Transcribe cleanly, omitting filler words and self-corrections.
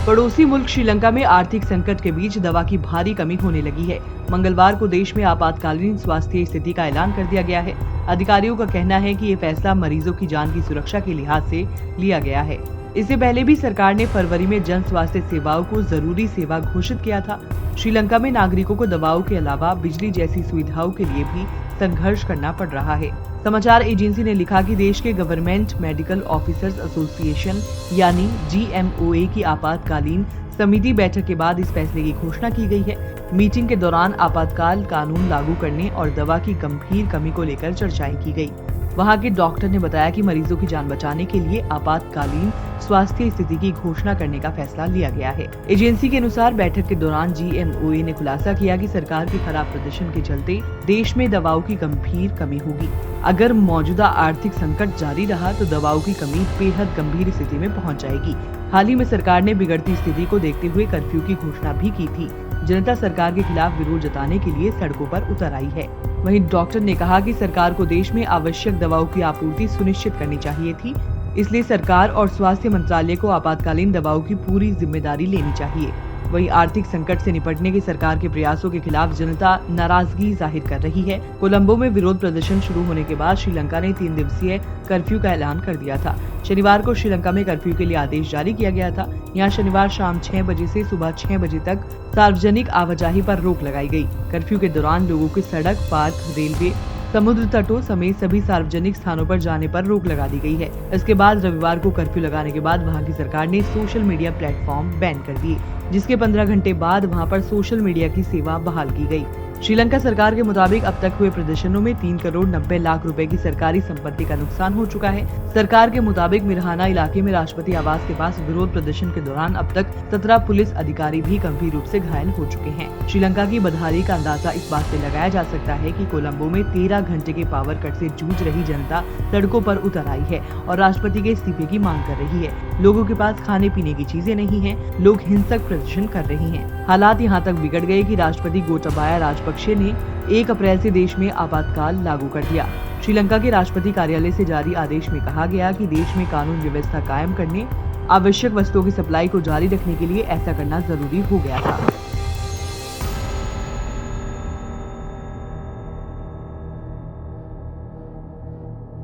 पड़ोसी मुल्क श्रीलंका में आर्थिक संकट के बीच दवा की भारी कमी होने लगी है। मंगलवार को देश में आपातकालीन स्वास्थ्य स्थिति का ऐलान कर दिया गया है। अधिकारियों का कहना है कि ये फैसला मरीजों की जान की सुरक्षा के लिहाज से लिया गया है। इससे पहले भी सरकार ने फरवरी में जन स्वास्थ्य सेवाओं को जरूरी सेवा घोषित किया था। श्रीलंका में नागरिकों को दवाओं के अलावा बिजली जैसी सुविधाओं के लिए भी संघर्ष करना पड़ रहा है। समाचार एजेंसी ने लिखा कि देश के गवर्नमेंट मेडिकल ऑफिसर्स एसोसिएशन यानी GMOA की आपातकालीन समिति बैठक के बाद इस फैसले की घोषणा की गई है। मीटिंग के दौरान आपातकाल कानून लागू करने और दवा की गंभीर कमी को लेकर चर्चाएं की गई। वहां के डॉक्टर ने बताया कि मरीजों की जान बचाने के लिए आपातकालीन स्वास्थ्य स्थिति की घोषणा करने का फैसला लिया गया है। एजेंसी के अनुसार बैठक के दौरान GMOA ने खुलासा किया कि सरकार के खराब प्रदर्शन के चलते देश में दवाओं की गंभीर कमी होगी। अगर मौजूदा आर्थिक संकट जारी रहा तो दवाओं की कमी बेहद गंभीर स्थिति में पहुंच जाएगी। हाल ही में सरकार ने बिगड़ती स्थिति को देखते हुए कर्फ्यू की घोषणा भी की थी। जनता सरकार के खिलाफ विरोध जताने के लिए सड़कों पर उतर आई है। वहीं डॉक्टर ने कहा कि सरकार को देश में आवश्यक दवाओं की आपूर्ति सुनिश्चित करनी चाहिए थी, इसलिए सरकार और स्वास्थ्य मंत्रालय को आपातकालीन दवाओं की पूरी जिम्मेदारी लेनी चाहिए। वहीं आर्थिक संकट से निपटने के सरकार के प्रयासों के खिलाफ जनता नाराजगी जाहिर कर रही है। कोलंबो में विरोध प्रदर्शन शुरू होने के बाद श्रीलंका ने 3 दिवसीय कर्फ्यू का ऐलान कर दिया था। शनिवार को श्रीलंका में कर्फ्यू के लिए आदेश जारी किया गया था। यहाँ शनिवार शाम 6 बजे से सुबह 6 बजे तक सार्वजनिक आवाजाही पर रोक लगाई गई। कर्फ्यू के दौरान लोगों की सड़क, पार्क, रेलवे, समुद्र तटों समेत सभी सार्वजनिक स्थानों पर जाने पर रोक लगा दी गई है। इसके बाद रविवार को कर्फ्यू लगाने के बाद वहां की सरकार ने सोशल मीडिया प्लेटफॉर्म बैन कर दिए, जिसके 15 घंटे बाद वहां पर सोशल मीडिया की सेवा बहाल की गई। श्रीलंका सरकार के मुताबिक अब तक हुए प्रदर्शनों में 3 करोड़ 90 लाख रुपए की सरकारी संपत्ति का नुकसान हो चुका है। सरकार के मुताबिक मिरहाना इलाके में राष्ट्रपति आवास के पास विरोध प्रदर्शन के दौरान अब तक 17 पुलिस अधिकारी भी गंभीर रूप से घायल हो चुके हैं। श्रीलंका की बदहाली का अंदाजा इस बात से लगाया जा सकता है कि कोलंबो में 13 घंटे के पावर कट से जूझ रही जनता सड़कों पर उतर आई है और राष्ट्रपति के इस्तीफे की मांग कर रही है। लोगों के पास खाने पीने की चीजें नहीं है, लोग हिंसक प्रदर्शन कर रहे हैं। हालात यहाँ तक बिगड़ गए कि राष्ट्रपति गोटाबाया राजपक्षे ने 1 अप्रैल से देश में आपातकाल लागू कर दिया। श्रीलंका के राष्ट्रपति कार्यालय से जारी आदेश में कहा गया कि देश में कानून व्यवस्था कायम करने, आवश्यक वस्तुओं की सप्लाई को जारी रखने के लिए ऐसा करना जरूरी हो गया था।